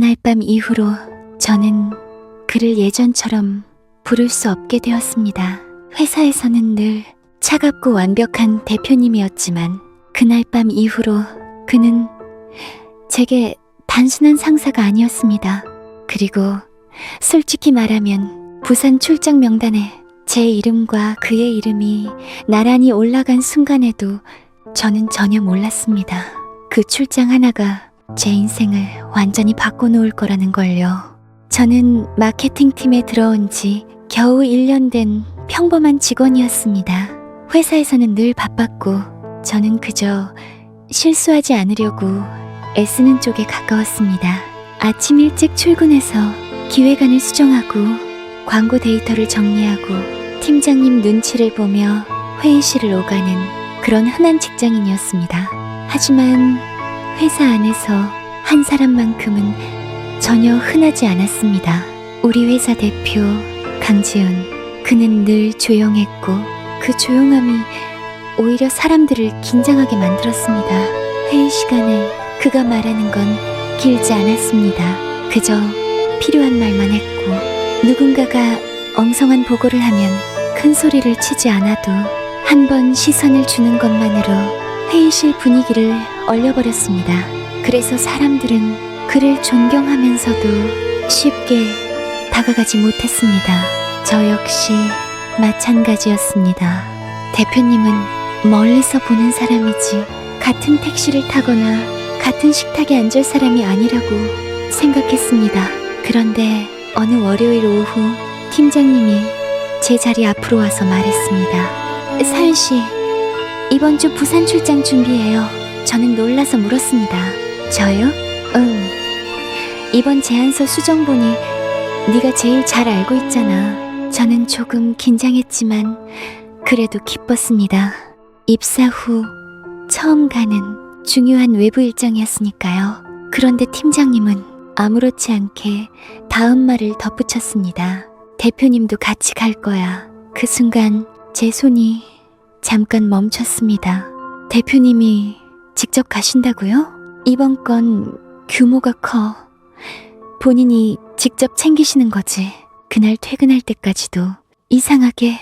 그날 밤 이후로 저는 그를 예전처럼 부를 수 없게 되었습니다. 회사에서는 늘 차갑고 완벽한 대표님이었지만 그날 밤 이후로 그는 제게 단순한 상사가 아니었습니다. 그리고 솔직히 말하면 부산 출장 명단에 제 이름과 그의 이름이 나란히 올라간 순간에도 저는 전혀 몰랐습니다. 그 출장 하나가 제 인생을 완전히 바꿔놓을 거라는 걸요. 저는 마케팅팀에 들어온 지 겨우 1년 된 평범한 직원이었습니다. 회사에서는 늘 바빴고 저는 그저 실수하지 않으려고 애쓰는 쪽에 가까웠습니다. 아침 일찍 출근해서 기획안을 수정하고 광고 데이터를 정리하고 팀장님 눈치를 보며 회의실을 오가는 그런 흔한 직장인이었습니다. 하지만 회사 안에서 한 사람만큼은 전혀 흔하지 않았습니다. 우리 회사 대표 강지훈. 그는 늘 조용했고 그 조용함이 오히려 사람들을 긴장하게 만들었습니다. 회의 시간에 그가 말하는 건 길지 않았습니다. 그저 필요한 말만 했고 누군가가 엉성한 보고를 하면 큰 소리를 치지 않아도 한 번 시선을 주는 것만으로 회의실 분위기를 얼려버렸습니다. 그래서 사람들은 그를 존경하면서도 쉽게 다가가지 못했습니다. 저 역시 마찬가지였습니다. 대표님은 멀리서 보는 사람이지 같은 택시를 타거나 같은 식탁에 앉을 사람이 아니라고 생각했습니다. 그런데 어느 월요일 오후 팀장님이 제 자리 앞으로 와서 말했습니다. 사윤 씨, 이번 주 부산 출장 준비해요. 저는 놀라서 물었습니다. 저요? 응. 이번 제안서 수정 보니 네가 제일 잘 알고 있잖아. 저는 조금 긴장했지만 그래도 기뻤습니다. 입사 후 처음 가는 중요한 외부 일정이었으니까요. 그런데 팀장님은 아무렇지 않게 다음 말을 덧붙였습니다. 대표님도 같이 갈 거야. 그 순간 제 손이 잠깐 멈췄습니다. 대표님이 직접 가신다고요? 이번 건 규모가 커. 본인이 직접 챙기시는 거지. 그날 퇴근할 때까지도 이상하게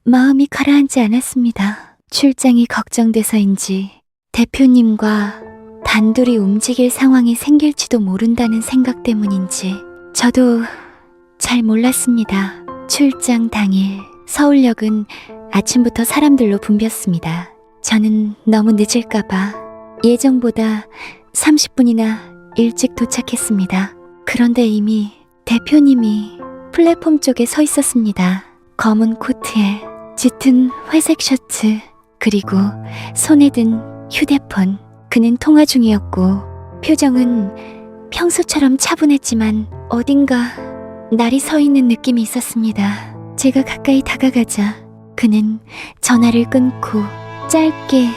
마음이 가라앉지 않았습니다. 출장이 걱정돼서인지 대표님과 단둘이 움직일 상황이 생길지도 모른다는 생각 때문인지 저도 잘 몰랐습니다. 출장 당일 서울역은 아침부터 사람들로 붐볐습니다. 저는 너무 늦을까봐 예정보다 30분이나 일찍 도착했습니다. 그런데 이미 대표님이 플랫폼 쪽에 서 있었습니다. 검은 코트에 짙은 회색 셔츠, 그리고 손에 든 휴대폰. 그는 통화 중이었고 표정은 평소처럼 차분했지만 어딘가 날이 서 있는 느낌이 있었습니다. 제가 가까이 다가가자 그는 전화를 끊고 짧게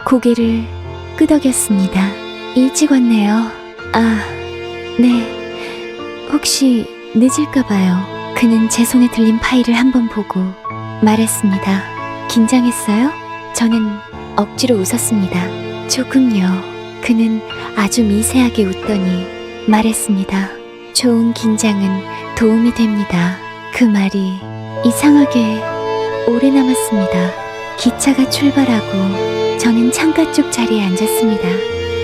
고개를 끄덕였습니다. 일찍 왔네요. 아, 네. 혹시 늦을까봐요. 그는 제 손에 들린 파일을 한번 보고 말했습니다. 긴장했어요? 저는 억지로 웃었습니다. 조금요. 그는 아주 미세하게 웃더니 말했습니다. 좋은 긴장은 도움이 됩니다. 그 말이 이상하게 오래 남았습니다. 기차가 출발하고 저는 창가 쪽 자리에 앉았습니다.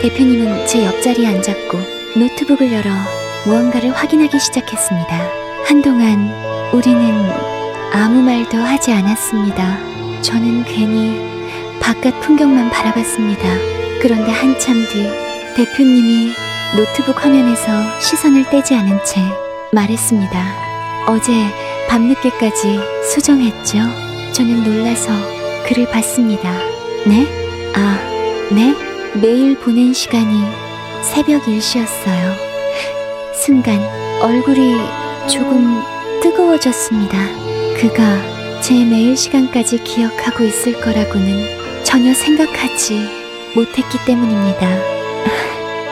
대표님은 제 옆자리에 앉았고 노트북을 열어 무언가를 확인하기 시작했습니다. 한동안 우리는 아무 말도 하지 않았습니다. 저는 괜히 바깥 풍경만 바라봤습니다. 그런데 한참 뒤 대표님이 노트북 화면에서 시선을 떼지 않은 채 말했습니다. 어제 밤늦게까지 수정했죠? 저는 놀라서 그를 봤습니다. 네? 아, 네? 매일 보낸 시간이 새벽 1시였어요. 순간 얼굴이 조금 뜨거워졌습니다. 그가 제 매일 시간까지 기억하고 있을 거라고는 전혀 생각하지 못했기 때문입니다.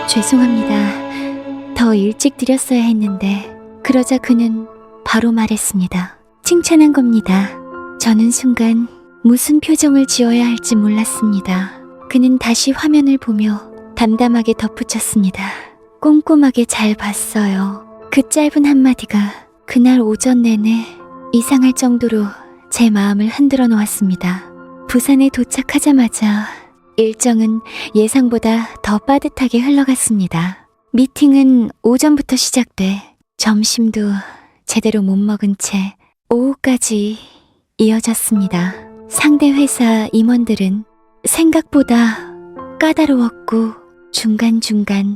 죄송합니다. 더 일찍 드렸어야 했는데. 그러자 그는 바로 말했습니다. 칭찬한 겁니다. 저는 순간 무슨 표정을 지어야 할지 몰랐습니다. 그는 다시 화면을 보며 담담하게 덧붙였습니다. 꼼꼼하게 잘 봤어요. 그 짧은 한마디가 그날 오전 내내 이상할 정도로 제 마음을 흔들어 놓았습니다. 부산에 도착하자마자 일정은 예상보다 더 빠듯하게 흘러갔습니다. 미팅은 오전부터 시작돼 점심도 제대로 못 먹은 채 오후까지 이어졌습니다. 상대 회사 임원들은 생각보다 까다로웠고 중간중간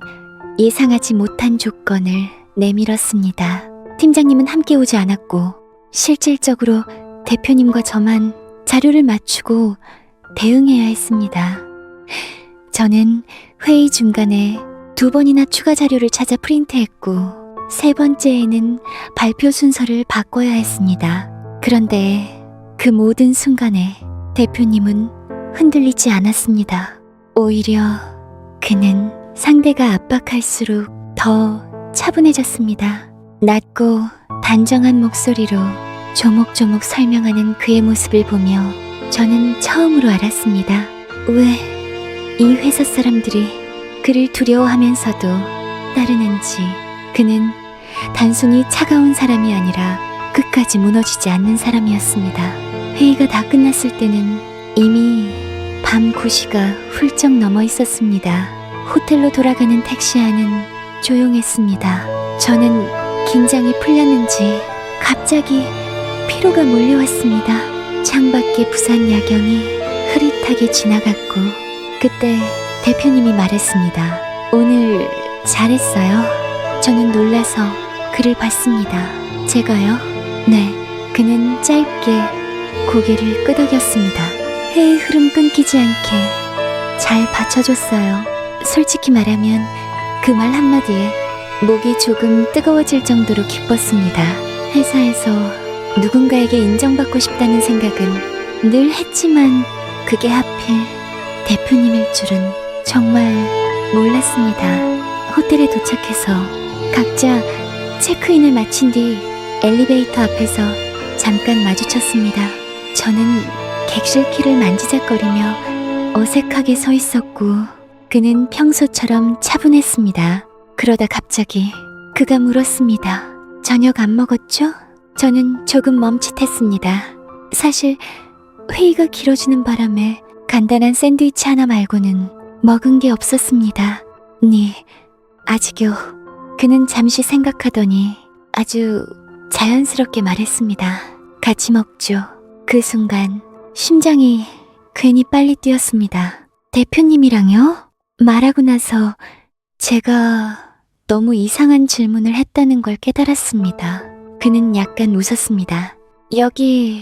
예상하지 못한 조건을 내밀었습니다. 팀장님은 함께 오지 않았고 실질적으로 대표님과 저만 자료를 맞추고 대응해야 했습니다. 저는 회의 중간에 2번이나 추가 자료를 찾아 프린트했고 3번째에는 발표 순서를 바꿔야 했습니다. 그런데 그 모든 순간에 대표님은 흔들리지 않았습니다. 오히려 그는 상대가 압박할수록 더 차분해졌습니다. 낮고 단정한 목소리로 조목조목 설명하는 그의 모습을 보며 저는 처음으로 알았습니다. 왜 이 회사 사람들이 그를 두려워하면서도 따르는지. 그는 단순히 차가운 사람이 아니라 끝까지 무너지지 않는 사람이었습니다. 회의가 다 끝났을 때는 이미 밤 9시가 훌쩍 넘어 있었습니다. 호텔로 돌아가는 택시 안은 조용했습니다. 저는 긴장이 풀렸는지 갑자기 피로가 몰려왔습니다. 창밖의 부산 야경이 흐릿하게 지나갔고 그때 대표님이 말했습니다. 오늘 잘했어요. 저는 놀라서 그를 봤습니다. 제가요? 네. 그는 짧게 고개를 끄덕였습니다. 회의 흐름 끊기지 않게 잘 받쳐줬어요. 솔직히 말하면 그 말 한마디에 목이 조금 뜨거워질 정도로 기뻤습니다. 회사에서 누군가에게 인정받고 싶다는 생각은 늘 했지만 그게 하필 대표님일 줄은 정말 몰랐습니다. 호텔에 도착해서 각자 체크인을 마친 뒤 엘리베이터 앞에서 잠깐 마주쳤습니다. 저는 객실 키를 만지작거리며 어색하게 서 있었고 그는 평소처럼 차분했습니다. 그러다 갑자기 그가 물었습니다. 저녁 안 먹었죠? 저는 조금 멈칫했습니다. 사실 회의가 길어지는 바람에 간단한 샌드위치 하나 말고는 먹은 게 없었습니다. 네, 아직요. 그는 잠시 생각하더니 아주 자연스럽게 말했습니다. 같이 먹죠. 그 순간 심장이 괜히 빨리 뛰었습니다. 대표님이랑요? 말하고 나서 제가 너무 이상한 질문을 했다는 걸 깨달았습니다. 그는 약간 웃었습니다. 여기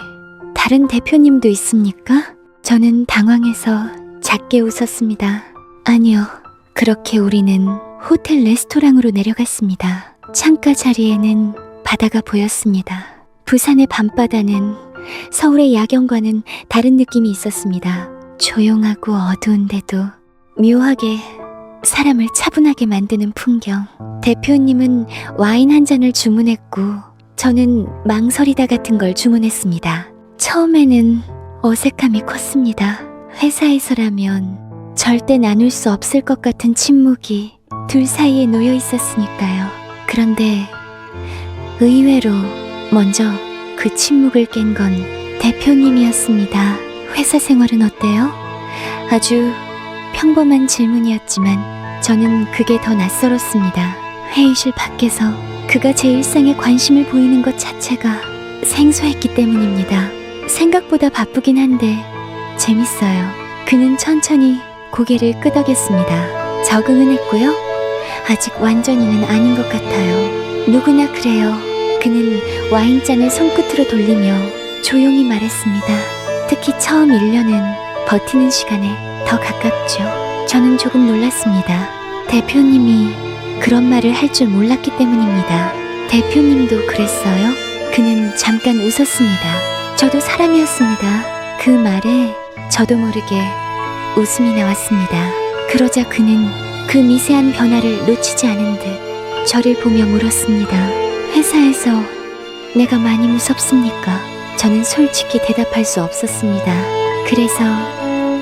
다른 대표님도 있습니까? 저는 당황해서 작게 웃었습니다. 아니요. 그렇게 우리는 호텔 레스토랑으로 내려갔습니다. 창가 자리에는 바다가 보였습니다. 부산의 밤바다는 서울의 야경과는 다른 느낌이 있었습니다. 조용하고 어두운데도 묘하게 사람을 차분하게 만드는 풍경. 대표님은 와인 한 잔을 주문했고 저는 망설이다 같은 걸 주문했습니다. 처음에는 어색함이 컸습니다. 회사에서라면 절대 나눌 수 없을 것 같은 침묵이 둘 사이에 놓여 있었으니까요. 그런데 의외로 먼저 그 침묵을 깬 건 대표님이었습니다. 회사 생활은 어때요? 아주 평범한 질문이었지만 저는 그게 더 낯설었습니다. 회의실 밖에서 그가 제 일상에 관심을 보이는 것 자체가 생소했기 때문입니다. 생각보다 바쁘긴 한데 재밌어요. 그는 천천히 고개를 끄덕였습니다. 적응은 했고요. 아직 완전히는 아닌 것 같아요. 누구나 그래요. 그는 와인잔을 손끝으로 돌리며 조용히 말했습니다. 특히 처음 1년은 버티는 시간에 더 가깝죠. 저는 조금 놀랐습니다. 대표님이 그런 말을 할 줄 몰랐기 때문입니다. 대표님도 그랬어요? 그는 잠깐 웃었습니다. 저도 사람이었습니다. 그 말에 저도 모르게 웃음이 나왔습니다. 그러자 그는 그 미세한 변화를 놓치지 않은 듯 저를 보며 물었습니다. 회사에서 내가 많이 무섭습니까? 저는 솔직히 대답할 수 없었습니다. 그래서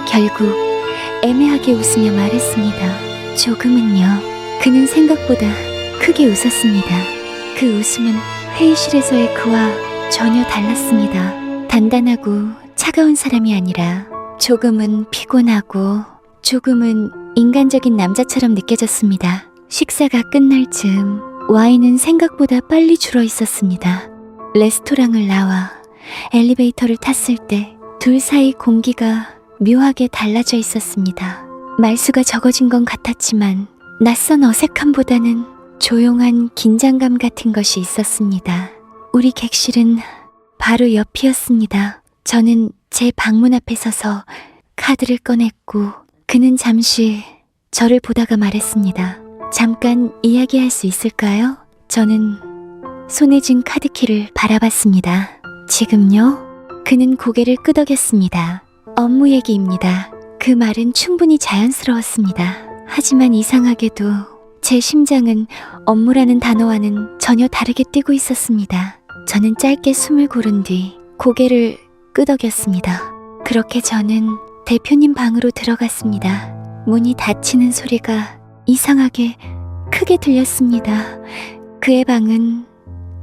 결국 애매하게 웃으며 말했습니다. 조금은요. 그는 생각보다 크게 웃었습니다. 그 웃음은 회의실에서의 그와 전혀 달랐습니다. 단단하고 차가운 사람이 아니라 조금은 피곤하고 조금은 인간적인 남자처럼 느껴졌습니다. 식사가 끝날 즈음 와인은 생각보다 빨리 줄어 있었습니다. 레스토랑을 나와 엘리베이터를 탔을 때 둘 사이 공기가 묘하게 달라져 있었습니다. 말수가 적어진 건 같았지만 낯선 어색함보다는 조용한 긴장감 같은 것이 있었습니다. 우리 객실은 바로 옆이었습니다. 저는 제 방문 앞에 서서 카드를 꺼냈고 그는 잠시 저를 보다가 말했습니다. 잠깐 이야기할 수 있을까요? 저는 손에 쥔 카드키를 바라봤습니다. 지금요? 그는 고개를 끄덕였습니다. 업무 얘기입니다. 그 말은 충분히 자연스러웠습니다. 하지만 이상하게도 제 심장은 업무라는 단어와는 전혀 다르게 뛰고 있었습니다. 저는 짧게 숨을 고른 뒤 고개를 끄덕였습니다. 그렇게 저는 대표님 방으로 들어갔습니다. 문이 닫히는 소리가 이상하게 크게 들렸습니다. 그의 방은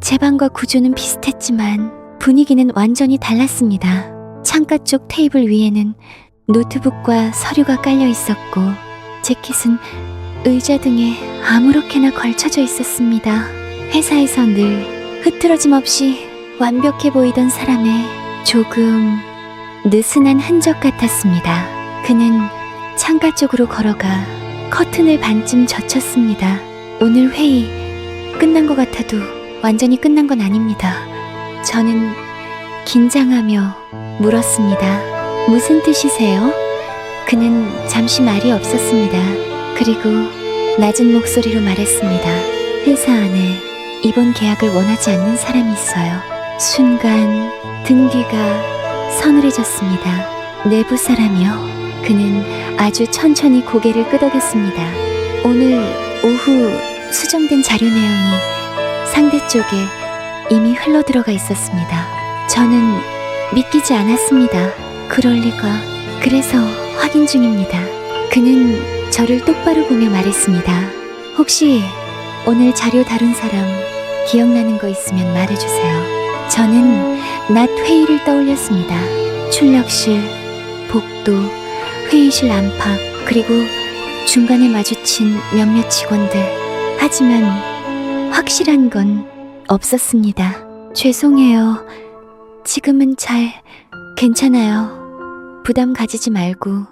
제 방과 구조는 비슷했지만 분위기는 완전히 달랐습니다. 창가 쪽 테이블 위에는 노트북과 서류가 깔려 있었고 재킷은 의자 등에 아무렇게나 걸쳐져 있었습니다. 회사에서 늘 흐트러짐 없이 완벽해 보이던 사람의 조금 느슨한 흔적 같았습니다. 그는 창가 쪽으로 걸어가 커튼을 반쯤 젖혔습니다. 오늘 회의 끝난 것 같아도 완전히 끝난 건 아닙니다. 저는 긴장하며 물었습니다. 무슨 뜻이세요? 그는 잠시 말이 없었습니다. 그리고 낮은 목소리로 말했습니다. 회사 안에 이번 계약을 원하지 않는 사람이 있어요. 순간 등 뒤가 서늘해졌습니다. 내부 사람이요? 그는 아주 천천히 고개를 끄덕였습니다. 오늘 오후 수정된 자료 내용이 상대 쪽에 이미 흘러들어가 있었습니다. 저는 믿기지 않았습니다. 그럴 리가. 그래서 확인 중입니다. 그는 저를 똑바로 보며 말했습니다. 혹시 오늘 자료 다룬 사람 기억나는 거 있으면 말해주세요. 저는 낮 회의를 떠올렸습니다. 출력실, 복도, 회의실 안팎, 그리고 중간에 마주친 몇몇 직원들. 하지만 확실한 건 없었습니다. 죄송해요. 지금은 잘 괜찮아요. 부담 가지지 말고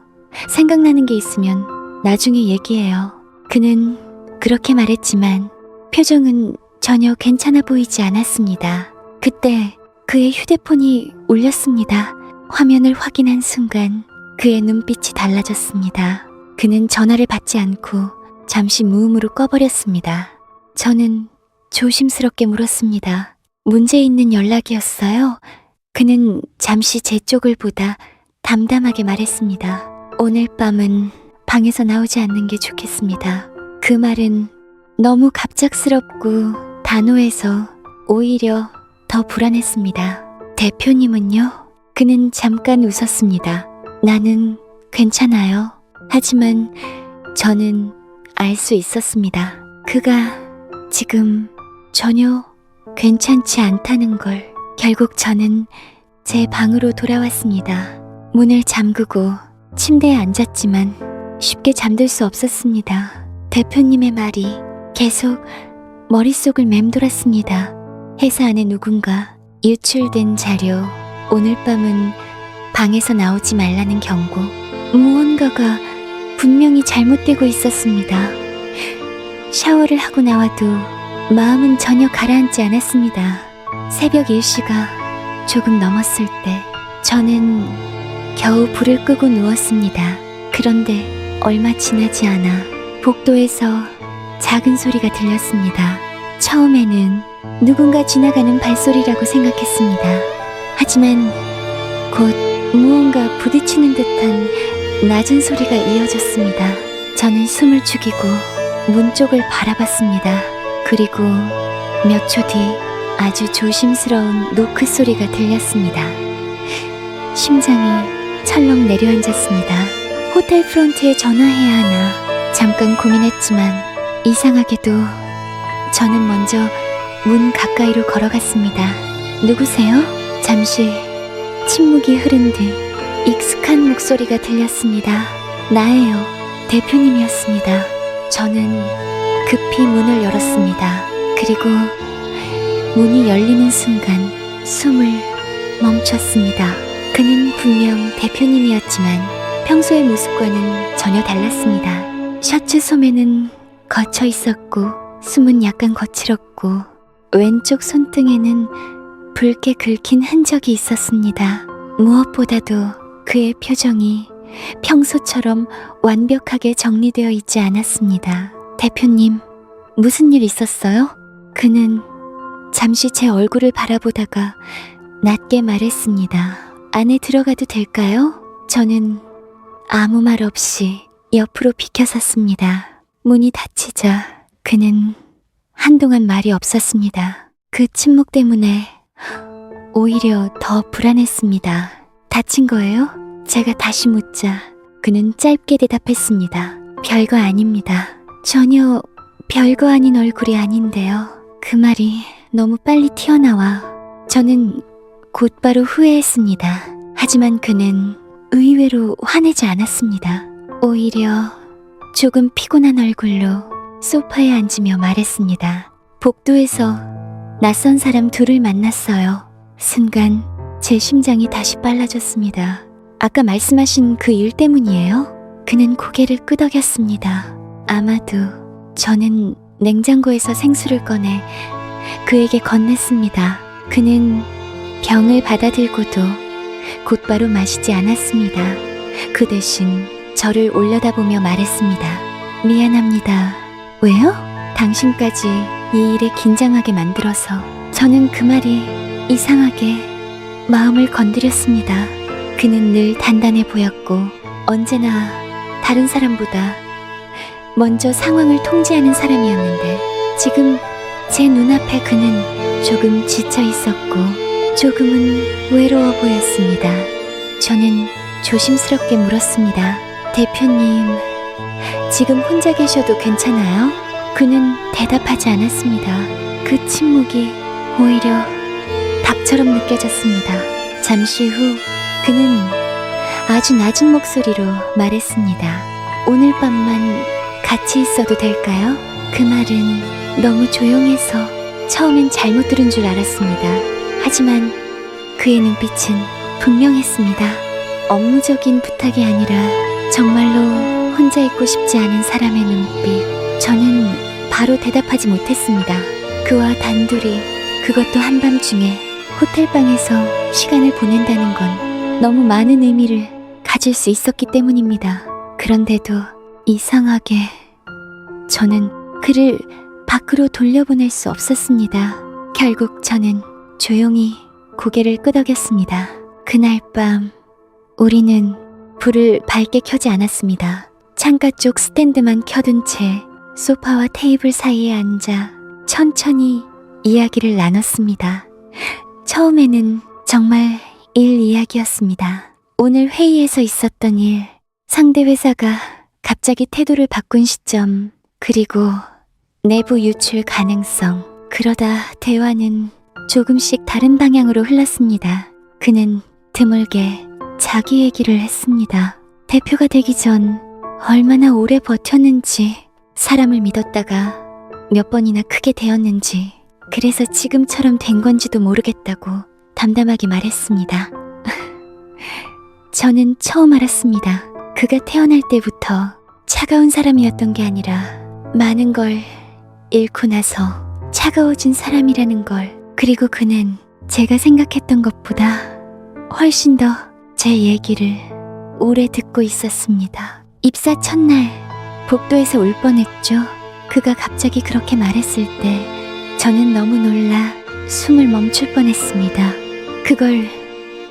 생각나는 게 있으면 나중에 얘기해요. 그는 그렇게 말했지만 표정은 전혀 괜찮아 보이지 않았습니다. 그때 그의 휴대폰이 울렸습니다. 화면을 확인한 순간 그의 눈빛이 달라졌습니다. 그는 전화를 받지 않고 잠시 무음으로 꺼버렸습니다. 저는 조심스럽게 물었습니다. 문제 있는 연락이었어요? 그는 잠시 제 쪽을 보다 담담하게 말했습니다. 오늘 밤은 방에서 나오지 않는 게 좋겠습니다. 그 말은 너무 갑작스럽고 단호해서 오히려 더 불안했습니다. 대표님은요? 그는 잠깐 웃었습니다. 나는 괜찮아요. 하지만 저는 알 수 있었습니다. 그가 지금 전혀 괜찮지 않다는 걸. 결국 저는 제 방으로 돌아왔습니다. 문을 잠그고 침대에 앉았지만 쉽게 잠들 수 없었습니다. 대표님의 말이 계속 머릿속을 맴돌았습니다. 회사 안에 누군가 유출된 자료, 오늘 밤은 방에서 나오지 말라는 경고. 무언가가 분명히 잘못되고 있었습니다. 샤워를 하고 나와도 마음은 전혀 가라앉지 않았습니다. 새벽 1시가 조금 넘었을 때 저는 겨우 불을 끄고 누웠습니다. 그런데 얼마 지나지 않아 복도에서 작은 소리가 들렸습니다. 처음에는 누군가 지나가는 발소리라고 생각했습니다. 하지만 곧 무언가 부딪히는 듯한 낮은 소리가 이어졌습니다. 저는 숨을 죽이고 문 쪽을 바라봤습니다. 그리고 몇 초 뒤 아주 조심스러운 노크 소리가 들렸습니다. 심장이 철렁 내려앉았습니다. 호텔 프런트에 전화해야 하나 잠깐 고민했지만 이상하게도 저는 먼저 문 가까이로 걸어갔습니다. 누구세요? 잠시 침묵이 흐른 뒤 익숙한 목소리가 들렸습니다. 나예요. 대표님이었습니다. 저는 급히 문을 열었습니다. 그리고 문이 열리는 순간 숨을 멈췄습니다. 그는 분명 대표님이었지만 평소의 모습과는 전혀 달랐습니다. 셔츠 소매는 거쳐 있었고 숨은 약간 거칠었고 왼쪽 손등에는 붉게 긁힌 흔적이 있었습니다. 무엇보다도 그의 표정이 평소처럼 완벽하게 정리되어 있지 않았습니다. 대표님, 무슨 일 있었어요? 그는 잠시 제 얼굴을 바라보다가 낮게 말했습니다. 안에 들어가도 될까요? 저는 아무 말 없이 옆으로 비켜섰습니다. 문이 닫히자 그는 한동안 말이 없었습니다. 그 침묵 때문에 오히려 더 불안했습니다. 다친 거예요? 제가 다시 묻자 그는 짧게 대답했습니다. 별거 아닙니다. 전혀 별거 아닌 얼굴이 아닌데요. 그 말이 너무 빨리 튀어나와 저는 곧바로 후회했습니다. 하지만 그는 의외로 화내지 않았습니다. 오히려 조금 피곤한 얼굴로 소파에 앉으며 말했습니다. 복도에서 낯선 사람 둘을 만났어요. 순간 제 심장이 다시 빨라졌습니다. 아까 말씀하신 그 일 때문이에요? 그는 고개를 끄덕였습니다. 아마도 저는 냉장고에서 생수를 꺼내 그에게 건넸습니다. 그는 병을 받아들고도 곧바로 마시지 않았습니다. 그 대신 저를 올려다보며 말했습니다. 미안합니다. 왜요? 당신까지 이 일에 긴장하게 만들어서. 저는 그 말이 이상하게 마음을 건드렸습니다. 그는 늘 단단해 보였고 언제나 다른 사람보다 먼저 상황을 통제하는 사람이었는데 지금 제 눈앞에 그는 조금 지쳐 있었고 조금은 외로워 보였습니다. 저는 조심스럽게 물었습니다. 대표님, 지금 혼자 계셔도 괜찮아요? 그는 대답하지 않았습니다. 그 침묵이 오히려 답처럼 느껴졌습니다. 잠시 후 그는 아주 낮은 목소리로 말했습니다. 오늘 밤만 같이 있어도 될까요? 그 말은 너무 조용해서 처음엔 잘못 들은 줄 알았습니다. 하지만 그의 눈빛은 분명했습니다. 업무적인 부탁이 아니라 정말로 혼자 있고 싶지 않은 사람의 눈빛. 저는 바로 대답하지 못했습니다. 그와 단둘이, 그것도 한밤중에 호텔방에서 시간을 보낸다는 건 너무 많은 의미를 가질 수 있었기 때문입니다. 그런데도 이상하게 저는 그를 밖으로 돌려보낼 수 없었습니다. 결국 저는 조용히 고개를 끄덕였습니다. 그날 밤 우리는 불을 밝게 켜지 않았습니다. 창가 쪽 스탠드만 켜둔 채 소파와 테이블 사이에 앉아 천천히 이야기를 나눴습니다. 처음에는 정말 일 이야기였습니다. 오늘 회의에서 있었던 일, 상대 회사가 갑자기 태도를 바꾼 시점, 그리고 내부 유출 가능성. 그러다 대화는 조금씩 다른 방향으로 흘렀습니다. 그는 드물게 자기 얘기를 했습니다. 대표가 되기 전 얼마나 오래 버텼는지, 사람을 믿었다가 몇 번이나 크게 되었는지, 그래서 지금처럼 된 건지도 모르겠다고 담담하게 말했습니다. 저는 처음 알았습니다. 그가 태어날 때부터 차가운 사람이었던 게 아니라 많은 걸 잃고 나서 차가워진 사람이라는 걸. 그리고 그는 제가 생각했던 것보다 훨씬 더 제 얘기를 오래 듣고 있었습니다. 입사 첫날 복도에서 울 뻔했죠. 그가 갑자기 그렇게 말했을 때 저는 너무 놀라 숨을 멈출 뻔했습니다. 그걸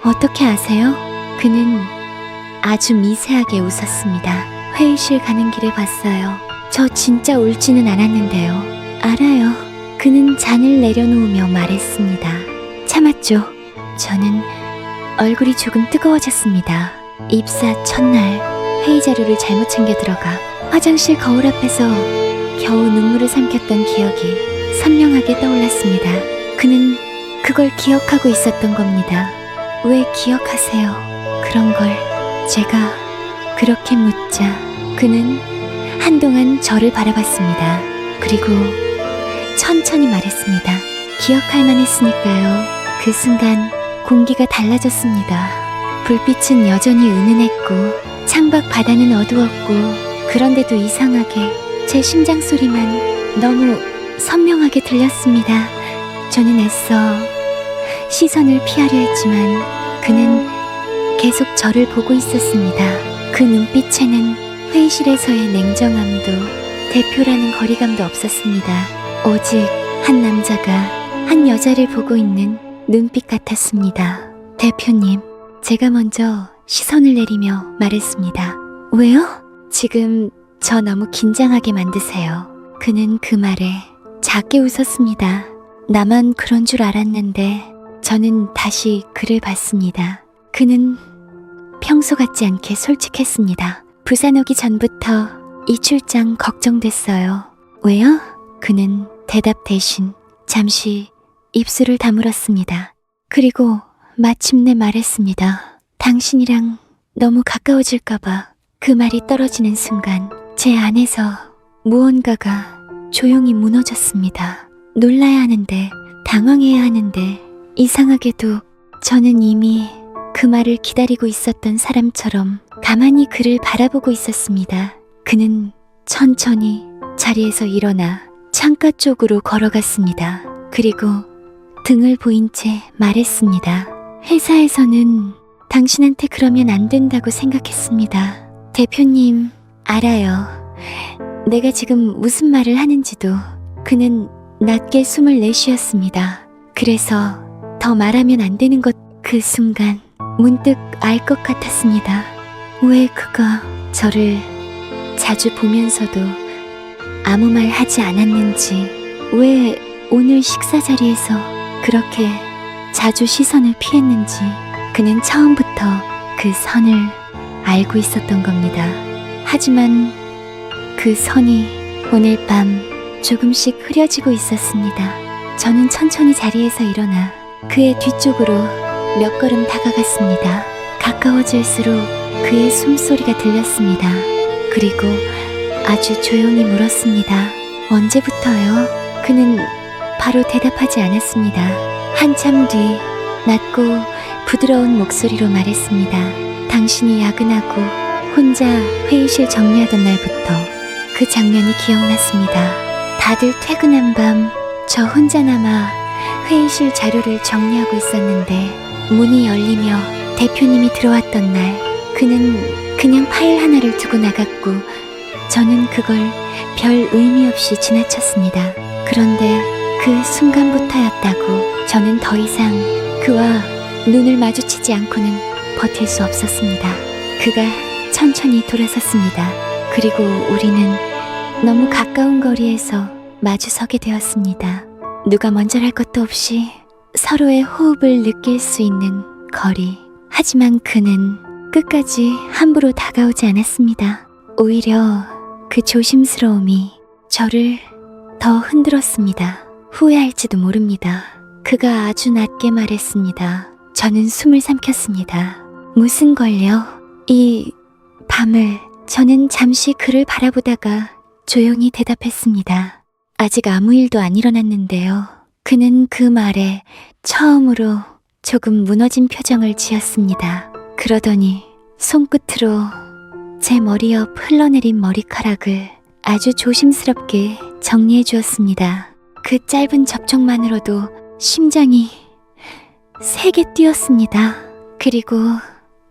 어떻게 아세요? 그는 아주 미세하게 웃었습니다. 회의실 가는 길에 봤어요. 저 진짜 울지는 않았는데요. 알아요. 그는 잔을 내려놓으며 말했습니다. 참았죠. 저는 얼굴이 조금 뜨거워졌습니다. 입사 첫날 회의 자료를 잘못 챙겨 들어가 화장실 거울 앞에서 겨우 눈물을 삼켰던 기억이 선명하게 떠올랐습니다. 그는 그걸 기억하고 있었던 겁니다. 왜 기억하세요? 그런 걸 제가 그렇게 묻자 그는 한동안 저를 바라봤습니다. 그리고 천천히 말했습니다. 기억할 만했으니까요. 그 순간 공기가 달라졌습니다. 불빛은 여전히 은은했고 창밖 바다는 어두웠고 그런데도 이상하게 제 심장 소리만 너무 선명하게 들렸습니다. 저는 애써 시선을 피하려 했지만 그는 계속 저를 보고 있었습니다. 그 눈빛에는 회의실에서의 냉정함도 대표라는 거리감도 없었습니다. 오직 한 남자가 한 여자를 보고 있는 눈빛 같았습니다. 대표님, 제가 먼저 시선을 내리며 말했습니다. 왜요? 지금 저 너무 긴장하게 만드세요. 그는 그 말에 작게 웃었습니다. 나만 그런 줄 알았는데 저는 다시 그를 봤습니다. 그는 평소 같지 않게 솔직했습니다. 부산 오기 전부터 이 출장 걱정됐어요. 왜요? 그는 대답 대신 잠시 입술을 다물었습니다. 그리고 마침내 말했습니다. 당신이랑 너무 가까워질까봐. 그 말이 떨어지는 순간 제 안에서 무언가가 조용히 무너졌습니다. 놀라야 하는데 당황해야 하는데 이상하게도 저는 이미 그 말을 기다리고 있었던 사람처럼 가만히 그를 바라보고 있었습니다. 그는 천천히 자리에서 일어나 창가 쪽으로 걸어갔습니다. 그리고 등을 보인 채 말했습니다. 회사에서는 당신한테 그러면 안 된다고 생각했습니다. 대표님, 알아요. 내가 지금 무슨 말을 하는지도. 그는 낮게 숨을 내쉬었습니다. 그래서 더 말하면 안 되는 것. 그 순간 문득 알 것 같았습니다. 왜 그가 저를 자주 보면서도 아무 말 하지 않았는지, 왜 오늘 식사 자리에서 그렇게 자주 시선을 피했는지. 그는 처음부터 그 선을 알고 있었던 겁니다. 하지만 그 선이 오늘 밤 조금씩 흐려지고 있었습니다. 저는 천천히 자리에서 일어나 그의 뒤쪽으로 몇 걸음 다가갔습니다. 가까워질수록 그의 숨소리가 들렸습니다. 그리고 아주 조용히 물었습니다. 언제부터요? 그는 바로 대답하지 않았습니다. 한참 뒤 낮고 부드러운 목소리로 말했습니다. 당신이 야근하고 혼자 회의실 정리하던 날부터 그 장면이 기억났습니다. 다들 퇴근한 밤 저 혼자 남아 회의실 자료를 정리하고 있었는데 문이 열리며 대표님이 들어왔던 날 그는 그냥 파일 하나를 두고 나갔고 저는 그걸 별 의미 없이 지나쳤습니다. 그런데 그 순간부터였다고 저는 더 이상 그와 눈을 마주치지 않고는 버틸 수 없었습니다. 그가 천천히 돌아섰습니다. 그리고 우리는 너무 가까운 거리에서 마주서게 되었습니다. 누가 먼저랄 것도 없이 서로의 호흡을 느낄 수 있는 거리. 하지만 그는 끝까지 함부로 다가오지 않았습니다. 오히려 그 조심스러움이 저를 더 흔들었습니다. 후회할지도 모릅니다. 그가 아주 낮게 말했습니다. 저는 숨을 삼켰습니다. 무슨 걸요? 이 밤을. 저는 잠시 그를 바라보다가 조용히 대답했습니다. 아직 아무 일도 안 일어났는데요. 그는 그 말에 처음으로 조금 무너진 표정을 지었습니다. 그러더니 손끝으로 제 머리 옆 흘러내린 머리카락을 아주 조심스럽게 정리해 주었습니다. 그 짧은 접촉만으로도 심장이 세게 뛰었습니다. 그리고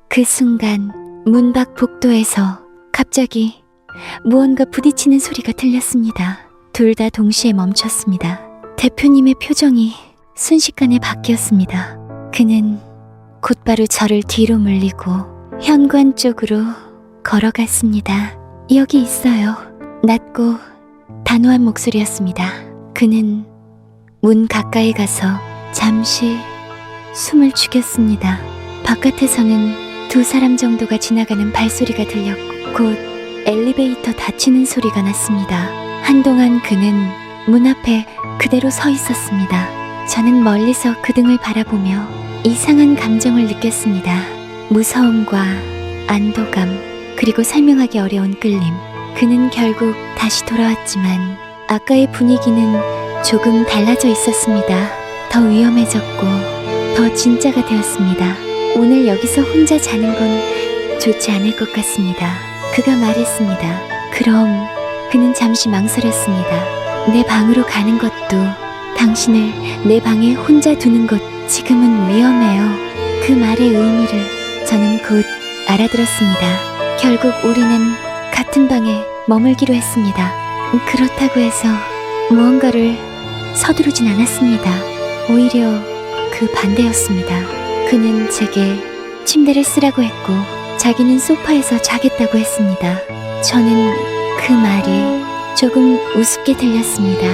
그 순간 문 밖 복도에서 갑자기 무언가 부딪히는 소리가 들렸습니다. 둘 다 동시에 멈췄습니다. 대표님의 표정이 순식간에 바뀌었습니다. 그는 곧바로 저를 뒤로 물리고 현관 쪽으로 걸어갔습니다. 여기 있어요. 낮고 단호한 목소리였습니다. 그는 문 가까이 가서 잠시 숨을 죽였습니다. 바깥에서는 두 사람 정도가 지나가는 발소리가 들렸고 곧 엘리베이터 닫히는 소리가 났습니다. 한동안 그는 문 앞에 그대로 서 있었습니다. 저는 멀리서 그 등을 바라보며 이상한 감정을 느꼈습니다. 무서움과 안도감, 그리고 설명하기 어려운 끌림. 그는 결국 다시 돌아왔지만 아까의 분위기는 조금 달라져 있었습니다. 더 위험해졌고 더 진짜가 되었습니다. 오늘 여기서 혼자 자는 건 좋지 않을 것 같습니다. 그가 말했습니다. 그럼 그는 잠시 망설였습니다. 내 방으로 가는 것도, 당신을 내 방에 혼자 두는 것, 지금은 위험해요. 그 말의 의미를 저는 곧 알아들었습니다. 결국 우리는 같은 방에 머물기로 했습니다. 그렇다고 해서 무언가를 서두르진 않았습니다. 오히려 그 반대였습니다. 그는 제게 침대를 쓰라고 했고 자기는 소파에서 자겠다고 했습니다. 저는 그 말이 조금 우습게 들렸습니다.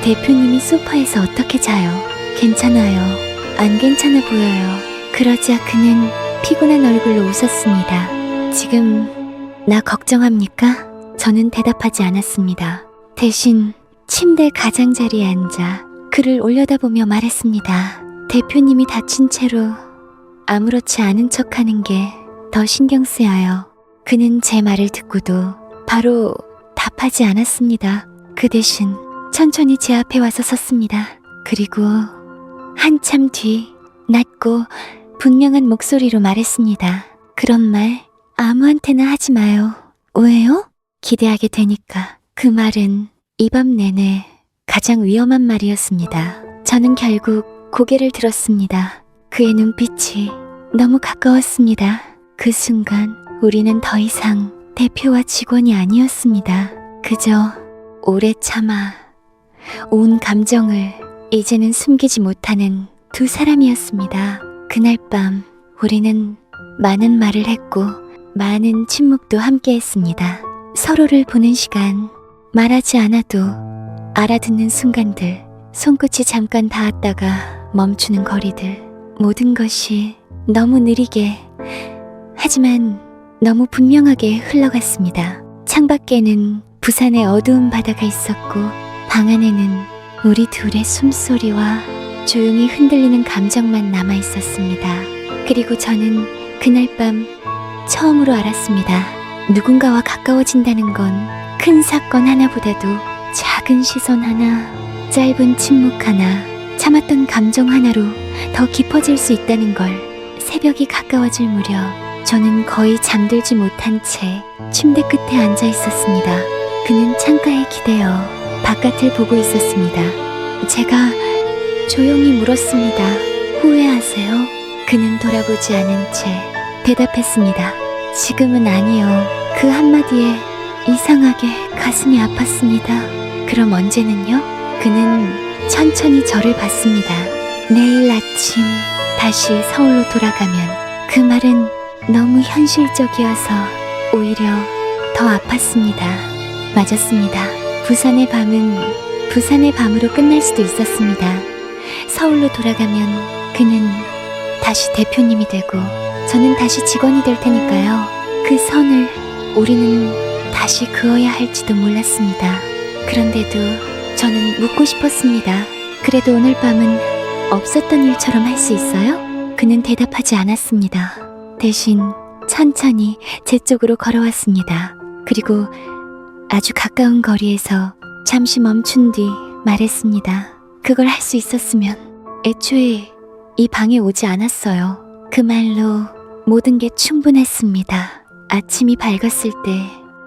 대표님이 소파에서 어떻게 자요? 괜찮아요. 안 괜찮아 보여요. 그러자 그는 피곤한 얼굴로 웃었습니다. 지금 나 걱정합니까? 저는 대답하지 않았습니다. 대신 침대 가장자리에 앉아 그를 올려다보며 말했습니다. 대표님이 다친 채로 아무렇지 않은 척하는 게 더 신경 쓰여요. 그는 제 말을 듣고도 바로 답하지 않았습니다. 그 대신 천천히 제 앞에 와서 섰습니다. 그리고 한참 뒤 낮고 분명한 목소리로 말했습니다. 그런 말 아무한테나 하지 마요. 왜요? 기대하게 되니까. 그 말은 이 밤 내내 가장 위험한 말이었습니다. 저는 결국 고개를 들었습니다. 그의 눈빛이 너무 가까웠습니다. 그 순간 우리는 더 이상 대표와 직원이 아니었습니다. 그저 오래 참아 온 감정을 이제는 숨기지 못하는 두 사람이었습니다. 그날 밤 우리는 많은 말을 했고 많은 침묵도 함께 했습니다. 서로를 보는 시간, 말하지 않아도 알아듣는 순간들, 손끝이 잠깐 닿았다가 멈추는 거리들, 모든 것이 너무 느리게 하지만 너무 분명하게 흘러갔습니다. 창밖에는 부산의 어두운 바다가 있었고 방 안에는 우리 둘의 숨소리와 조용히 흔들리는 감정만 남아 있었습니다. 그리고 저는 그날 밤 처음으로 알았습니다. 누군가와 가까워진다는 건 큰 사건 하나보다도 작은 시선 하나, 짧은 침묵 하나, 참았던 감정 하나로 더 깊어질 수 있다는 걸. 새벽이 가까워질 무렵 저는 거의 잠들지 못한 채 침대 끝에 앉아 있었습니다. 그는 창가에 기대어 바깥을 보고 있었습니다. 제가 조용히 물었습니다. 후회하세요? 그는 돌아보지 않은 채 대답했습니다. 지금은 아니요. 그 한마디에 이상하게 가슴이 아팠습니다. 그럼 언제는요? 그는 천천히 저를 봤습니다. 내일 아침 다시 서울로 돌아가면. 그 말은 너무 현실적이어서 오히려 더 아팠습니다. 맞았습니다. 부산의 밤은 부산의 밤으로 끝날 수도 있었습니다. 서울로 돌아가면 그는 다시 대표님이 되고 저는 다시 직원이 될 테니까요. 그 선을 우리는 다시 그어야 할지도 몰랐습니다. 그런데도 저는 묻고 싶었습니다. 그래도 오늘 밤은 없었던 일처럼 할 수 있어요? 그는 대답하지 않았습니다. 대신 천천히 제 쪽으로 걸어왔습니다. 그리고 아주 가까운 거리에서 잠시 멈춘 뒤 말했습니다. 그걸 할 수 있었으면 애초에 이 방에 오지 않았어요. 그 말로 모든 게 충분했습니다. 아침이 밝았을 때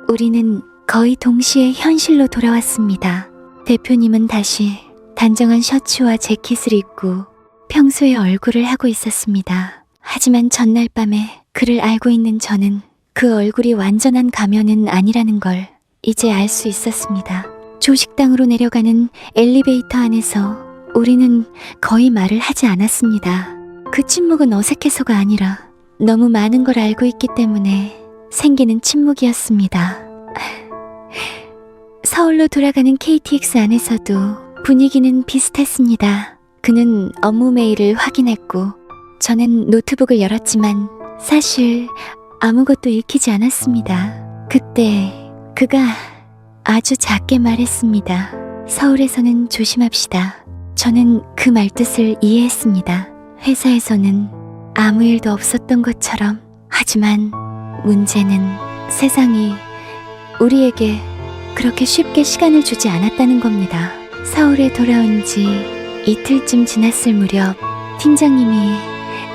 우리는 거의 동시에 현실로 돌아왔습니다. 대표님은 다시 단정한 셔츠와 재킷을 입고 평소의 얼굴을 하고 있었습니다. 하지만 전날 밤에 그를 알고 있는 저는 그 얼굴이 완전한 가면은 아니라는 걸 이제 알 수 있었습니다. 조식당으로 내려가는 엘리베이터 안에서 우리는 거의 말을 하지 않았습니다. 그 침묵은 어색해서가 아니라 너무 많은 걸 알고 있기 때문에 생기는 침묵이었습니다. 서울로 돌아가는 KTX 안에서도 분위기는 비슷했습니다. 그는 업무 메일을 확인했고 저는 노트북을 열었지만 사실 아무것도 읽히지 않았습니다. 그때 그가 아주 작게 말했습니다. 서울에서는 조심합시다. 저는 그 말뜻을 이해했습니다. 회사에서는 아무 일도 없었던 것처럼. 하지만 문제는 세상이 우리에게 그렇게 쉽게 시간을 주지 않았다는 겁니다. 서울에 돌아온 지 이틀쯤 지났을 무렵 팀장님이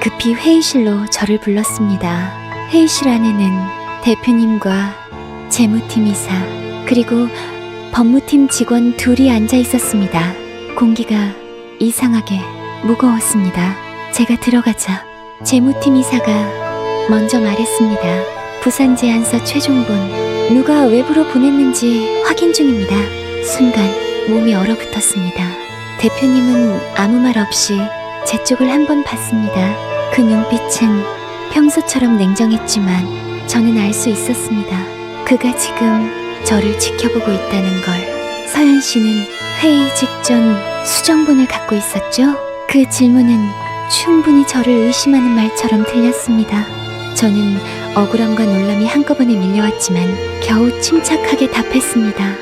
급히 회의실로 저를 불렀습니다. 회의실 안에는 대표님과 재무팀 이사 그리고 법무팀 직원 둘이 앉아 있었습니다. 공기가 이상하게 무거웠습니다. 제가 들어가자 재무팀 이사가 먼저 말했습니다. 부산 제안서 최종본 누가 외부로 보냈는지 확인 중입니다. 순간 몸이 얼어붙었습니다. 대표님은 아무 말 없이 제 쪽을 한번 봤습니다. 그 눈빛은 평소처럼 냉정했지만 저는 알 수 있었습니다. 그가 지금 저를 지켜보고 있다는 걸. 서연 씨는 회의 직전 수정본을 갖고 있었죠? 그 질문은 충분히 저를 의심하는 말처럼 들렸습니다. 저는 억울함과 놀람이 한꺼번에 밀려왔지만 겨우 침착하게 답했습니다.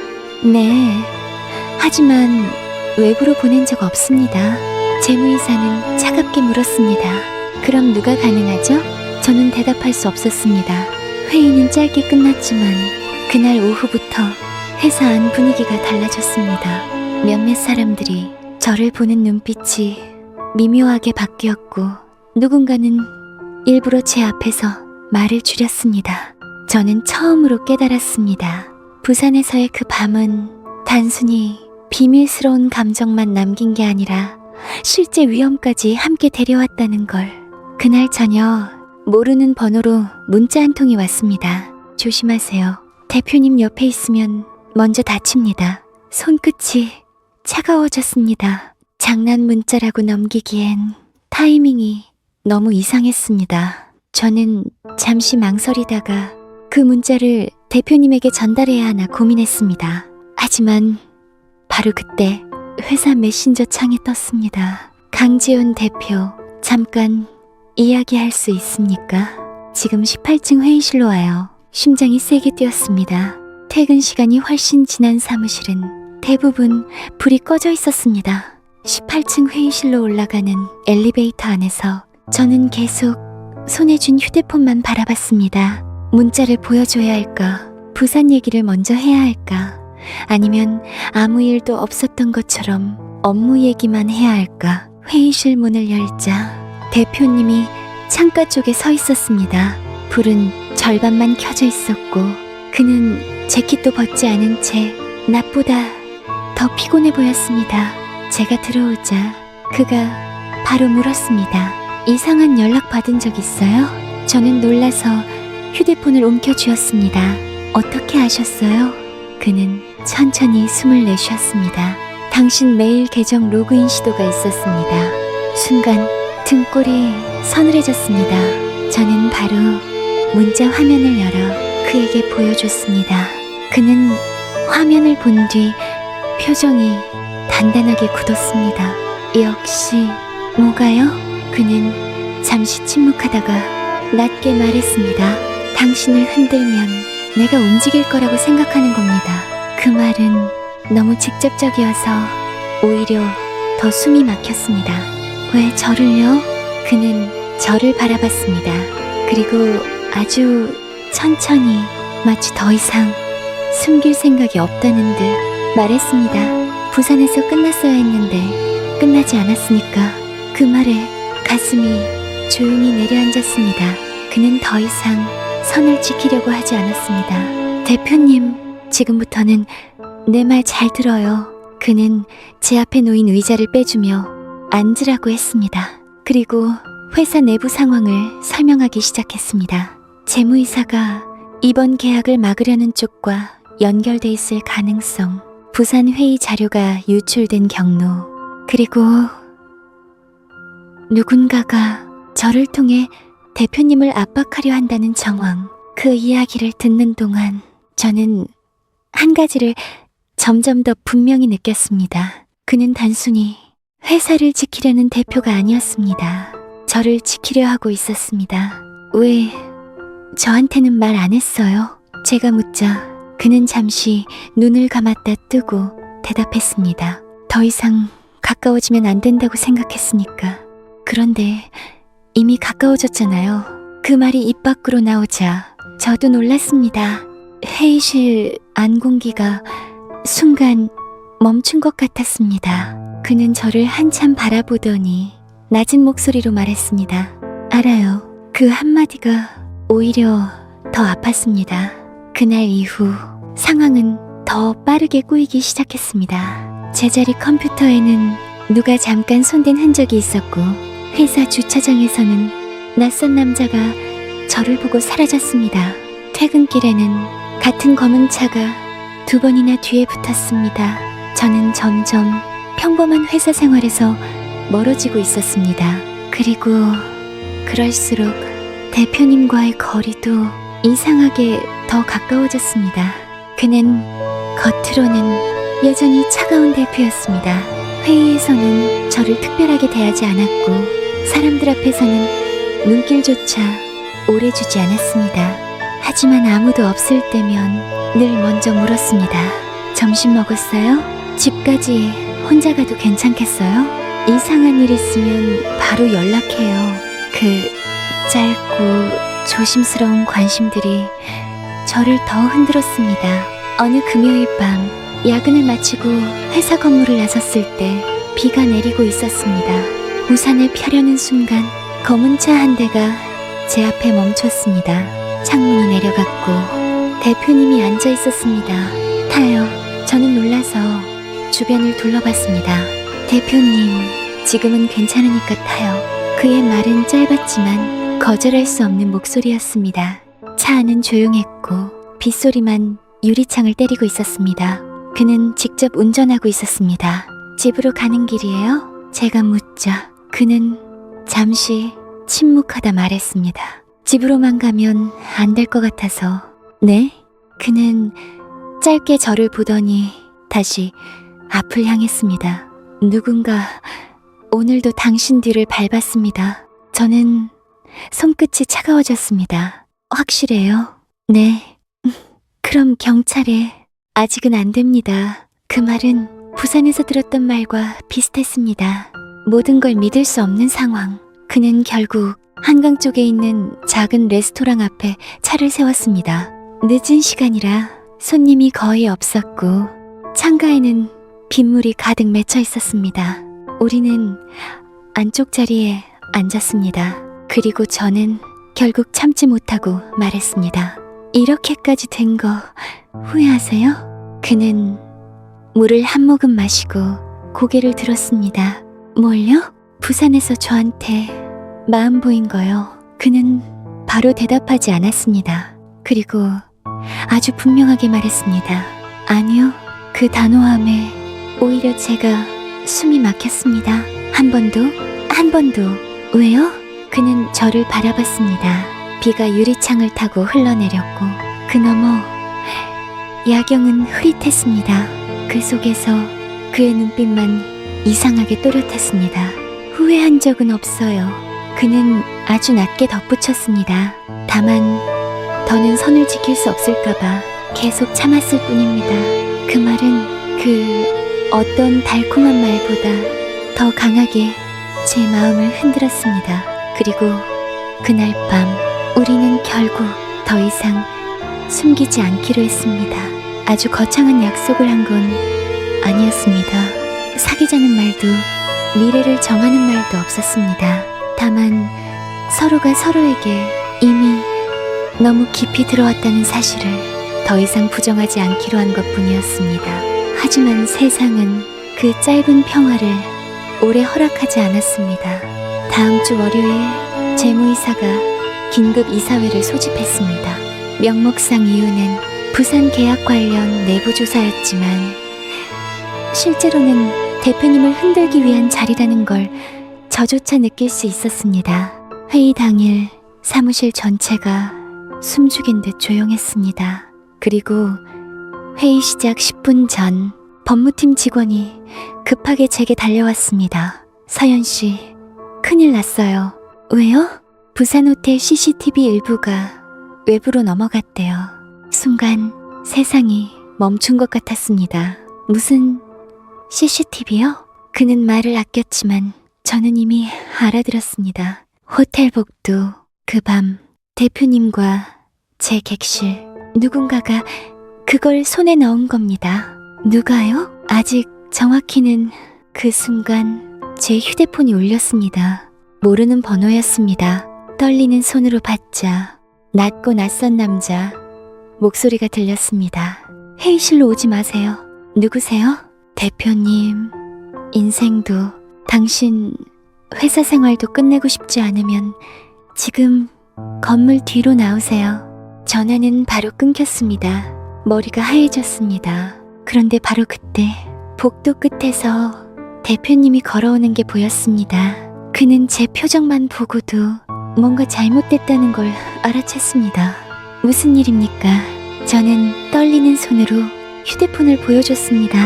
네. 하지만 외부로 보낸 적 없습니다. 재무이사는 차갑게 물었습니다. 그럼 누가 가능하죠? 저는 대답할 수 없었습니다. 회의는 짧게 끝났지만 그날 오후부터 회사 안 분위기가 달라졌습니다. 몇몇 사람들이 저를 보는 눈빛이 미묘하게 바뀌었고 누군가는 일부러 제 앞에서 말을 줄였습니다. 저는 처음으로 깨달았습니다. 부산에서의 그 밤은 단순히 비밀스러운 감정만 남긴 게 아니라 실제 위험까지 함께 데려왔다는 걸. 그날 저녁 모르는 번호로 문자 한 통이 왔습니다. 조심하세요. 대표님 옆에 있으면 먼저 다칩니다. 손끝이 차가워졌습니다. 장난 문자라고 넘기기엔 타이밍이 너무 이상했습니다. 저는 잠시 망설이다가 그 문자를 대표님에게 전달해야 하나 고민했습니다. 하지만 바로 그때 회사 메신저 창이 떴습니다. 강지훈 대표, 잠깐 이야기할 수 있습니까? 지금 18층 회의실로 와요. 심장이 세게 뛰었습니다. 퇴근 시간이 훨씬 지난 사무실은 대부분 불이 꺼져 있었습니다. 18층 회의실로 올라가는 엘리베이터 안에서 저는 계속 손에 쥔 휴대폰만 바라봤습니다. 문자를 보여줘야 할까? 부산 얘기를 먼저 해야 할까? 아니면 아무 일도 없었던 것처럼 업무 얘기만 해야 할까? 회의실 문을 열자 대표님이 창가 쪽에 서 있었습니다. 불은 절반만 켜져 있었고 그는 재킷도 벗지 않은 채 낮보다 더 피곤해 보였습니다. 제가 들어오자 그가 바로 물었습니다. 이상한 연락 받은 적 있어요? 저는 놀라서 휴대폰을 움켜쥐었습니다. 어떻게 아셨어요? 그는 천천히 숨을 내쉬었습니다. 당신 메일 계정 로그인 시도가 있었습니다. 순간 등골이 서늘해졌습니다. 저는 바로 문자 화면을 열어 그에게 보여줬습니다. 그는 화면을 본 뒤 표정이 단단하게 굳었습니다. 역시 뭐가요? 그는 잠시 침묵하다가 낮게 말했습니다. 당신을 흔들면 내가 움직일 거라고 생각하는 겁니다. 그 말은 너무 직접적이어서 오히려 더 숨이 막혔습니다. 왜 저를요? 그는 저를 바라봤습니다. 그리고 아주 천천히 마치 더 이상 숨길 생각이 없다는 듯 말했습니다. 부산에서 끝났어야 했는데 끝나지 않았으니까. 그 말에 가슴이 조용히 내려앉았습니다. 그는 더 이상 선을 지키려고 하지 않았습니다. 대표님, 지금부터는 내 말 잘 들어요. 그는 제 앞에 놓인 의자를 빼주며 앉으라고 했습니다. 그리고 회사 내부 상황을 설명하기 시작했습니다. 재무이사가 이번 계약을 막으려는 쪽과 연결돼 있을 가능성, 부산 회의 자료가 유출된 경로, 그리고 누군가가 저를 통해 대표님을 압박하려 한다는 정황. 그 이야기를 듣는 동안 저는 한 가지를 점점 더 분명히 느꼈습니다. 그는 단순히 회사를 지키려는 대표가 아니었습니다. 저를 지키려 하고 있었습니다. 왜 저한테는 말 안 했어요? 제가 묻자 그는 잠시 눈을 감았다 뜨고 대답했습니다. 더 이상 가까워지면 안 된다고 생각했으니까. 그런데 이미 가까워졌잖아요. 그 말이 입 밖으로 나오자 저도 놀랐습니다. 회의실 안 공기가 순간 멈춘 것 같았습니다. 그는 저를 한참 바라보더니 낮은 목소리로 말했습니다. 알아요. 그 한마디가 오히려 더 아팠습니다. 그날 이후 상황은 더 빠르게 꼬이기 시작했습니다. 제자리 컴퓨터에는 누가 잠깐 손댄 흔적이 있었고 회사 주차장에서는 낯선 남자가 저를 보고 사라졌습니다. 퇴근길에는 같은 검은 차가 2번이나 뒤에 붙었습니다. 저는 점점 평범한 회사 생활에서 멀어지고 있었습니다. 그리고 그럴수록 대표님과의 거리도 이상하게 더 가까워졌습니다. 그는 겉으로는 여전히 차가운 대표였습니다. 회의에서는 저를 특별하게 대하지 않았고 사람들 앞에서는 눈길조차 오래 주지 않았습니다. 하지만 아무도 없을 때면 늘 먼저 물었습니다. 점심 먹었어요? 집까지 혼자 가도 괜찮겠어요? 이상한 일 있으면 바로 연락해요. 그 짧고 조심스러운 관심들이 저를 더 흔들었습니다. 어느 금요일 밤 야근을 마치고 회사 건물을 나섰을 때 비가 내리고 있었습니다. 우산을 펴려는 순간 검은 차 한 대가 제 앞에 멈췄습니다. 창문이 내려갔고 대표님이 앉아 있었습니다. 타요. 저는 놀라서 주변을 둘러봤습니다. 대표님, 지금은 괜찮으니까 타요. 그의 말은 짧았지만 거절할 수 없는 목소리였습니다. 차 안은 조용했고 빗소리만 유리창을 때리고 있었습니다. 그는 직접 운전하고 있었습니다. 집으로 가는 길이에요? 제가 묻자 그는 잠시 침묵하다 말했습니다. 집으로만 가면 안 될 것 같아서. 네? 그는 짧게 저를 보더니 다시 앞을 향했습니다. 누군가 오늘도 당신 뒤를 밟았습니다. 저는 손끝이 차가워졌습니다. 확실해요? 네. 그럼 경찰에. 아직은 안 됩니다. 그 말은 부산에서 들었던 말과 비슷했습니다. 모든 걸 믿을 수 없는 상황. 그는 결국 한강 쪽에 있는 작은 레스토랑 앞에 차를 세웠습니다. 늦은 시간이라 손님이 거의 없었고 창가에는 빗물이 가득 맺혀 있었습니다. 우리는 안쪽 자리에 앉았습니다. 그리고 저는 결국 참지 못하고 말했습니다. 이렇게까지 된 거 후회하세요? 그는 물을 한 모금 마시고 고개를 들었습니다. 뭘요? 부산에서 저한테 마음 보인 거요. 그는 바로 대답하지 않았습니다. 그리고 아주 분명하게 말했습니다. 아니요. 그 단호함에 오히려 제가 숨이 막혔습니다. 한 번도. 왜요? 그는 저를 바라봤습니다. 비가 유리창을 타고 흘러내렸고 그 너머 야경은 흐릿했습니다. 그 속에서 그의 눈빛만 이상하게 또렷했습니다. 후회한 적은 없어요. 그는 아주 낮게 덧붙였습니다. 다만 더는 선을 지킬 수 없을까봐 계속 참았을 뿐입니다. 그 말은 그 어떤 달콤한 말보다 더 강하게 제 마음을 흔들었습니다. 그리고 그날 밤 우리는 결국 더 이상 숨기지 않기로 했습니다. 아주 거창한 약속을 한 건 아니었습니다. 사귀자는 말도 미래를 정하는 말도 없었습니다. 다만 서로가 서로에게 이미 너무 깊이 들어왔다는 사실을 더 이상 부정하지 않기로 한 것뿐이었습니다. 하지만 세상은 그 짧은 평화를 오래 허락하지 않았습니다. 다음 주 월요일 재무이사가 긴급 이사회를 소집했습니다. 명목상 이유는 부산 계약 관련 내부 조사였지만 실제로는 대표님을 흔들기 위한 자리라는 걸 저조차 느낄 수 있었습니다. 회의 당일 사무실 전체가 숨죽인 듯 조용했습니다. 그리고 회의 시작 10분 전 법무팀 직원이 급하게 제게 달려왔습니다. 서연 씨, 큰일 났어요. 왜요? 부산 호텔 CCTV 일부가 외부로 넘어갔대요. 순간 세상이 멈춘 것 같았습니다. 무슨 CCTV요? 그는 말을 아꼈지만 저는 이미 알아들었습니다. 호텔 복도, 그 밤 대표님과 제 객실, 누군가가 그걸 손에 넣은 겁니다. 누가요? 아직 정확히는 그 순간 제 휴대폰이 울렸습니다. 모르는 번호였습니다. 떨리는 손으로 받자 낮고 낯선 남자 목소리가 들렸습니다. 회의실로 오지 마세요. 누구세요? 대표님, 인생도 당신 회사 생활도 끝내고 싶지 않으면 지금 건물 뒤로 나오세요. 전화는 바로 끊겼습니다. 머리가 하얘졌습니다. 그런데 바로 그때 복도 끝에서 대표님이 걸어오는 게 보였습니다. 그는 제 표정만 보고도 뭔가 잘못됐다는 걸 알아챘습니다. 무슨 일입니까? 저는 떨리는 손으로 휴대폰을 보여줬습니다.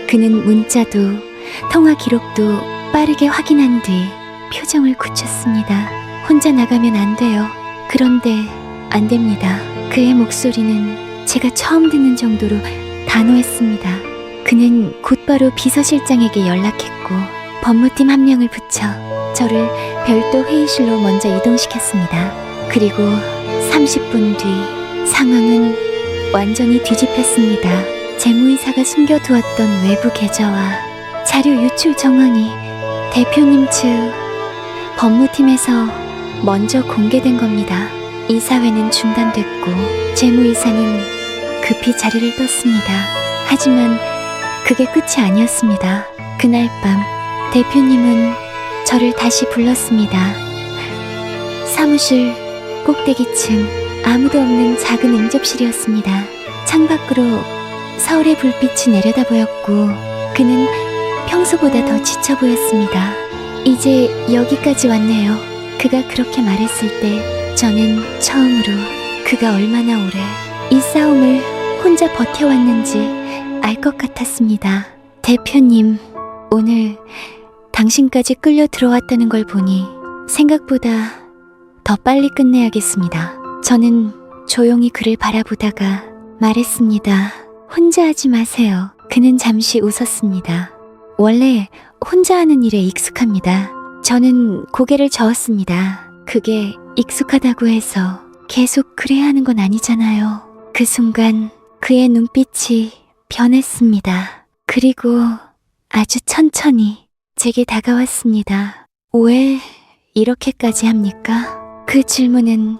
그는 문자도 통화 기록도 빠르게 확인한 뒤 표정을 굳혔습니다. 혼자 나가면 안 돼요. 그런데 안 됩니다. 그의 목소리는 제가 처음 듣는 정도로 단호했습니다. 그는 곧바로 비서실장에게 연락했고 법무팀 한 명을 붙여 저를 별도 회의실로 먼저 이동시켰습니다. 그리고 30분 뒤 상황은 완전히 뒤집혔습니다. 재무이사가 숨겨두었던 외부 계좌와 자료 유출 정황이 대표님 측 법무팀에서 먼저 공개된 겁니다. 이사회는 중단됐고 재무이사는 급히 자리를 떴습니다. 하지만 그게 끝이 아니었습니다. 그날 밤 대표님은 저를 다시 불렀습니다. 사무실 꼭대기층 아무도 없는 작은 응접실이었습니다. 창밖으로 서울의 불빛이 내려다 보였고 그는 평소보다 더 지쳐 보였습니다. 이제 여기까지 왔네요. 그가 그렇게 말했을 때 저는 처음으로 그가 얼마나 오래 이 싸움을 혼자 버텨왔는지 알 것 같았습니다. 대표님, 오늘 당신까지 끌려 들어왔다는 걸 보니 생각보다 더 빨리 끝내야겠습니다. 저는 조용히 그를 바라보다가 말했습니다. 혼자 하지 마세요. 그는 잠시 웃었습니다. 원래 혼자 하는 일에 익숙합니다. 저는 고개를 저었습니다. 그게 익숙하다고 해서 계속 그래야 하는 건 아니잖아요. 그 순간 그의 눈빛이 변했습니다. 그리고 아주 천천히 제게 다가왔습니다. 왜 이렇게까지 합니까? 그 질문은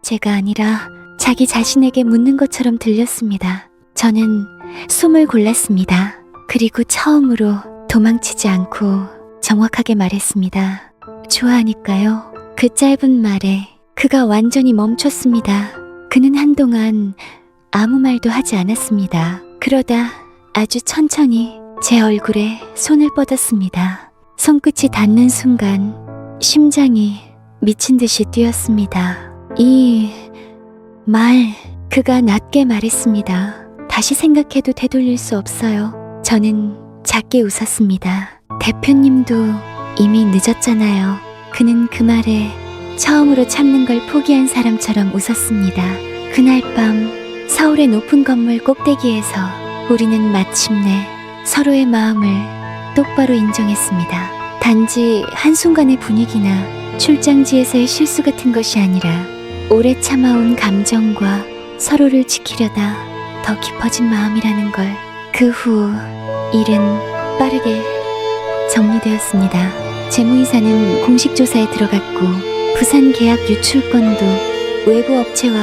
제가 아니라 자기 자신에게 묻는 것처럼 들렸습니다. 저는 숨을 골랐습니다. 그리고 처음으로 도망치지 않고 정확하게 말했습니다. 좋아하니까요. 그 짧은 말에 그가 완전히 멈췄습니다. 그는 한동안 아무 말도 하지 않았습니다. 그러다 아주 천천히 제 얼굴에 손을 뻗었습니다. 손끝이 닿는 순간 심장이 미친 듯이 뛰었습니다. 그가 낮게 말했습니다. 다시 생각해도 되돌릴 수 없어요. 저는 작게 웃었습니다. 대표님도 이미 늦었잖아요. 그는 그 말에 처음으로 참는 걸 포기한 사람처럼 웃었습니다. 그날 밤 서울의 높은 건물 꼭대기에서 우리는 마침내 서로의 마음을 똑바로 인정했습니다. 단지 한순간의 분위기나 출장지에서의 실수 같은 것이 아니라 오래 참아온 감정과 서로를 지키려다 더 깊어진 마음이라는 걸. 그 후 일은 빠르게 정리되었습니다. 재무이사는 공식 조사에 들어갔고 부산 계약 유출건도 외부 업체와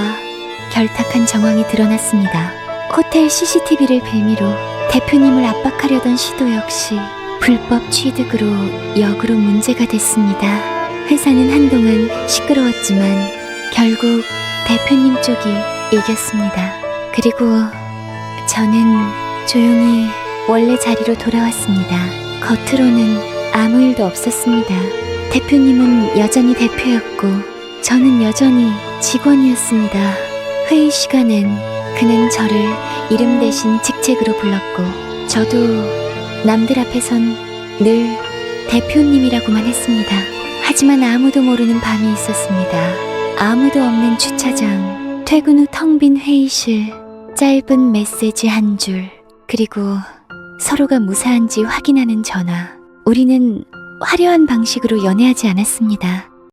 결탁한 정황이 드러났습니다. 호텔 CCTV를 빌미로 대표님을 압박하려던 시도 역시 불법 취득으로 역으로 문제가 됐습니다. 회사는 한동안 시끄러웠지만 결국 대표님 쪽이 이겼습니다. 그리고 저는 조용히 원래 자리로 돌아왔습니다. 겉으로는 아무 일도 없었습니다. 대표님은 여전히 대표였고 저는 여전히 직원이었습니다. 회의 시간엔 그는 저를 이름 대신 직책으로 불렀고 저도 남들 앞에선 늘 대표님이라고만 했습니다. 하지만 아무도 모르는 밤이 있었습니다. 아무도 없는 주차장, 퇴근 후 텅 빈 회의실, 짧은 메시지 한 줄, 그리고 서로가 무사한지 확인하는 전화. 우리는 화려한 방식으로 연애하지 않았습니다.